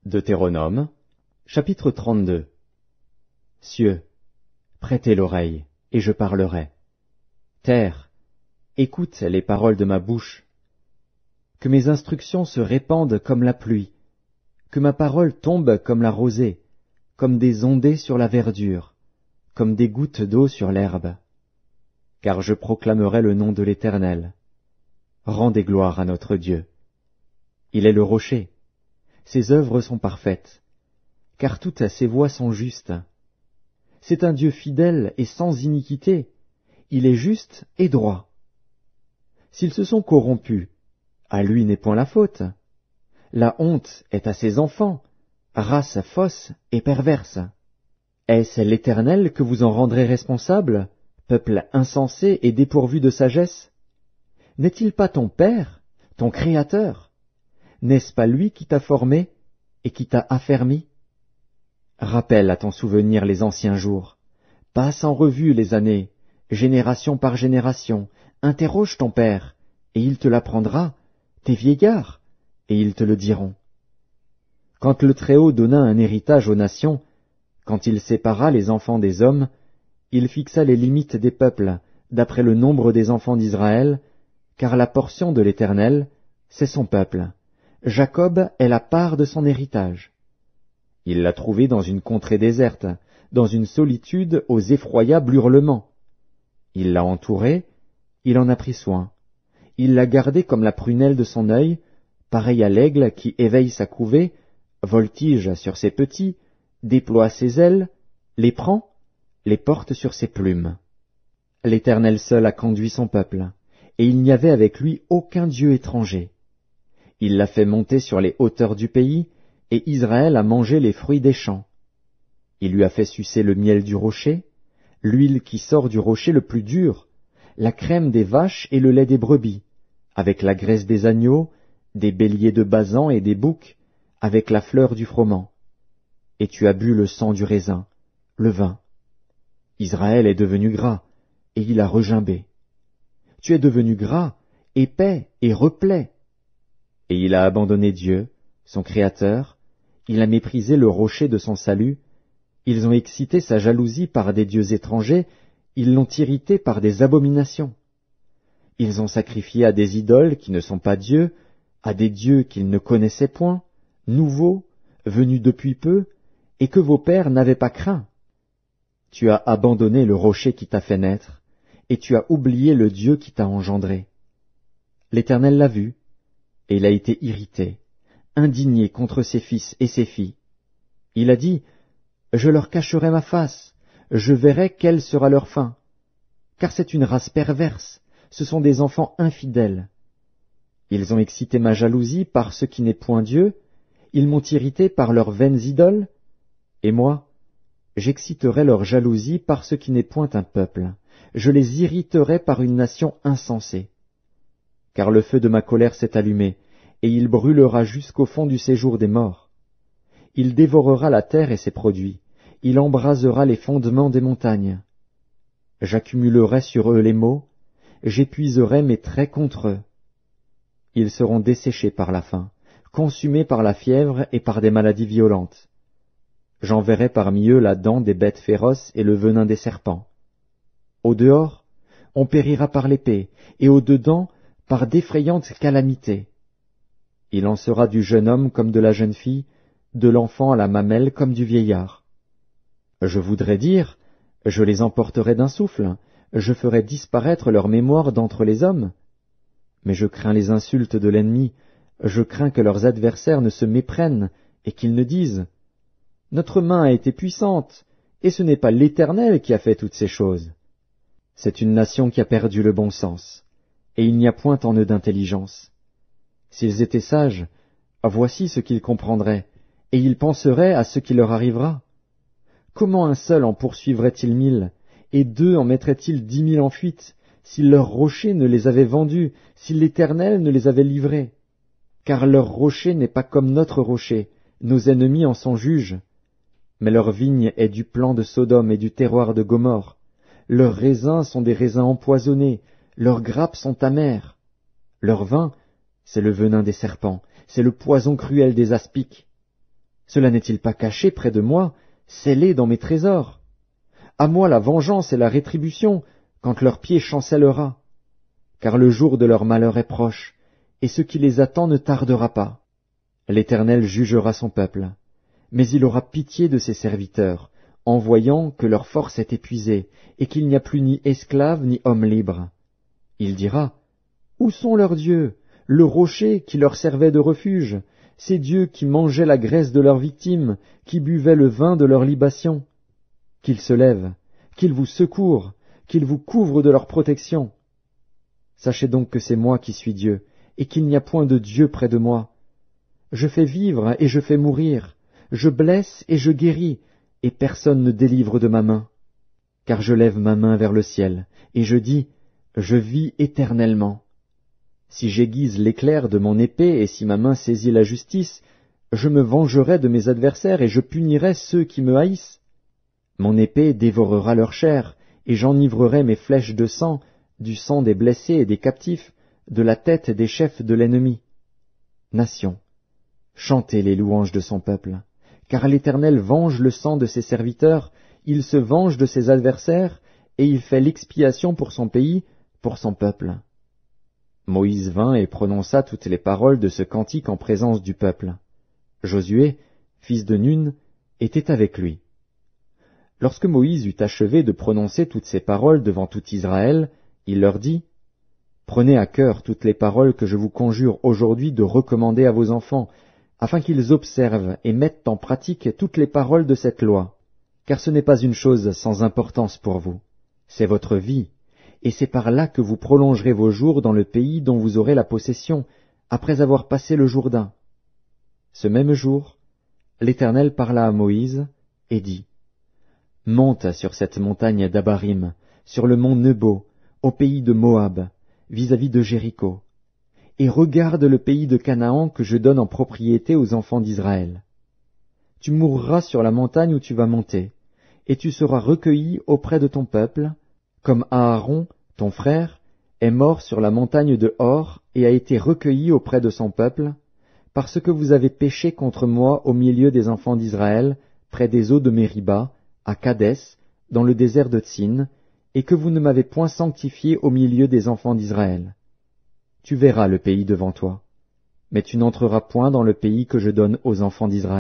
Deutéronome, chapitre 32. Cieux, prêtez l'oreille, et je parlerai. Terre, écoute les paroles de ma bouche. Que mes instructions se répandent comme la pluie, que ma parole tombe comme la rosée, comme des ondées sur la verdure, comme des gouttes d'eau sur l'herbe. Car je proclamerai le nom de l'Éternel. Rendez gloire à notre Dieu. Il est le rocher. Ses œuvres sont parfaites, car toutes ses voies sont justes. C'est un Dieu fidèle et sans iniquité. Il est juste et droit. S'ils se sont corrompus, à lui n'est point la faute. La honte est à ses enfants, race fausse et perverse. Est-ce l'Éternel que vous en rendrez responsable, peuple insensé et dépourvu de sagesse? N'est-il pas ton Père, ton Créateur? N'est-ce pas lui qui t'a formé et qui t'a affermi? Rappelle à ton souvenir les anciens jours. Passe en revue les années, génération par génération. Interroge ton père, et il te l'apprendra, tes vieillards, et ils te le diront. Quand le Très-Haut donna un héritage aux nations, quand il sépara les enfants des hommes, il fixa les limites des peuples, d'après le nombre des enfants d'Israël, car la portion de l'Éternel, c'est son peuple. Jacob est la part de son héritage. Il l'a trouvé dans une contrée déserte, dans une solitude aux effroyables hurlements. Il l'a entouré, il en a pris soin. Il l'a gardé comme la prunelle de son œil, pareil à l'aigle qui éveille sa couvée, voltige sur ses petits, déploie ses ailes, les prend, les porte sur ses plumes. L'Éternel seul a conduit son peuple, et il n'y avait avec lui aucun dieu étranger. Il l'a fait monter sur les hauteurs du pays, et Israël a mangé les fruits des champs. Il lui a fait sucer le miel du rocher, l'huile qui sort du rocher le plus dur, la crème des vaches et le lait des brebis, avec la graisse des agneaux, des béliers de Basan et des boucs, avec la fleur du froment. Et tu as bu le sang du raisin, le vin. Israël est devenu gras, et il a regimbé. Tu es devenu gras, épais et replet. Et il a abandonné Dieu, son Créateur, il a méprisé le rocher de son salut, ils ont excité sa jalousie par des dieux étrangers, ils l'ont irrité par des abominations. Ils ont sacrifié à des idoles qui ne sont pas dieux, à des dieux qu'ils ne connaissaient point, nouveaux, venus depuis peu, et que vos pères n'avaient pas craint. Tu as abandonné le rocher qui t'a fait naître, et tu as oublié le Dieu qui t'a engendré. L'Éternel l'a vu, et il a été irrité, indigné contre ses fils et ses filles. Il a dit, « Je leur cacherai ma face, je verrai quelle sera leur fin. Car c'est une race perverse, ce sont des enfants infidèles. Ils ont excité ma jalousie par ce qui n'est point Dieu, ils m'ont irrité par leurs vaines idoles, et moi, j'exciterai leur jalousie par ce qui n'est point un peuple, je les irriterai par une nation insensée. Car le feu de ma colère s'est allumé, et il brûlera jusqu'au fond du séjour des morts. Il dévorera la terre et ses produits, il embrasera les fondements des montagnes. J'accumulerai sur eux les maux, j'épuiserai mes traits contre eux. Ils seront desséchés par la faim, consumés par la fièvre et par des maladies violentes. J'enverrai parmi eux la dent des bêtes féroces et le venin des serpents. Au dehors, on périra par l'épée, et au dedans, par d'effrayantes calamités. Il en sera du jeune homme comme de la jeune fille, de l'enfant à la mamelle comme du vieillard. Je voudrais dire, je les emporterai d'un souffle, je ferai disparaître leur mémoire d'entre les hommes. Mais je crains les insultes de l'ennemi, je crains que leurs adversaires ne se méprennent et qu'ils ne disent « Notre main a été puissante, et ce n'est pas l'Éternel qui a fait toutes ces choses. » C'est une nation qui a perdu le bon sens, et il n'y a point en eux d'intelligence. S'ils étaient sages, voici ce qu'ils comprendraient, et ils penseraient à ce qui leur arrivera. Comment un seul en poursuivrait-il 1000, et deux en mettraient-ils 10 000 en fuite, si leur rocher ne les avait vendus, si l'Éternel ne les avait livrés? Car leur rocher n'est pas comme notre rocher, nos ennemis en sont juges. Mais leur vigne est du plan de Sodome et du terroir de Gomorrhe. Leurs raisins sont des raisins empoisonnés, leurs grappes sont amères. Leur vin, c'est le venin des serpents, c'est le poison cruel des aspics. Cela n'est-il pas caché près de moi, scellé dans mes trésors? À moi la vengeance et la rétribution, quand leur pied chancellera. Car le jour de leur malheur est proche, et ce qui les attend ne tardera pas. L'Éternel jugera son peuple, mais il aura pitié de ses serviteurs, en voyant que leur force est épuisée, et qu'il n'y a plus ni esclaves ni hommes libres. Il dira, où sont leurs dieux, le rocher qui leur servait de refuge, ces dieux qui mangeaient la graisse de leurs victimes, qui buvaient le vin de leurs libations? Qu'ils se lèvent, qu'ils vous secourent, qu'ils vous couvrent de leur protection. Sachez donc que c'est moi qui suis Dieu, et qu'il n'y a point de Dieu près de moi. Je fais vivre et je fais mourir, je blesse et je guéris, et personne ne délivre de ma main. Car je lève ma main vers le ciel, et je dis, je vis éternellement. Si j'aiguise l'éclair de mon épée et si ma main saisit la justice, je me vengerai de mes adversaires et je punirai ceux qui me haïssent. Mon épée dévorera leur chair, et j'enivrerai mes flèches de sang, du sang des blessés et des captifs, de la tête des chefs de l'ennemi. Nation, chantez les louanges de son peuple, car l'Éternel venge le sang de ses serviteurs, il se venge de ses adversaires, et il fait l'expiation pour son pays, pour son peuple. Moïse vint et prononça toutes les paroles de ce cantique en présence du peuple. Josué, fils de Nun, était avec lui. Lorsque Moïse eut achevé de prononcer toutes ces paroles devant tout Israël, il leur dit, « Prenez à cœur toutes les paroles que je vous conjure aujourd'hui de recommander à vos enfants, afin qu'ils observent et mettent en pratique toutes les paroles de cette loi, car ce n'est pas une chose sans importance pour vous, c'est votre vie, et c'est par là que vous prolongerez vos jours dans le pays dont vous aurez la possession, après avoir passé le Jourdain. » Ce même jour, l'Éternel parla à Moïse et dit, « Monte sur cette montagne d'Abarim, sur le mont Nebo, au pays de Moab, vis-à-vis de Jéricho, et regarde le pays de Canaan que je donne en propriété aux enfants d'Israël. Tu mourras sur la montagne où tu vas monter, et tu seras recueilli auprès de ton peuple, comme Aaron, ton frère, est mort sur la montagne de Hor et a été recueilli auprès de son peuple, parce que vous avez péché contre moi au milieu des enfants d'Israël, près des eaux de Mériba, à Kadès, dans le désert de Tsin, et que vous ne m'avez point sanctifié au milieu des enfants d'Israël. Tu verras le pays devant toi, mais tu n'entreras point dans le pays que je donne aux enfants d'Israël.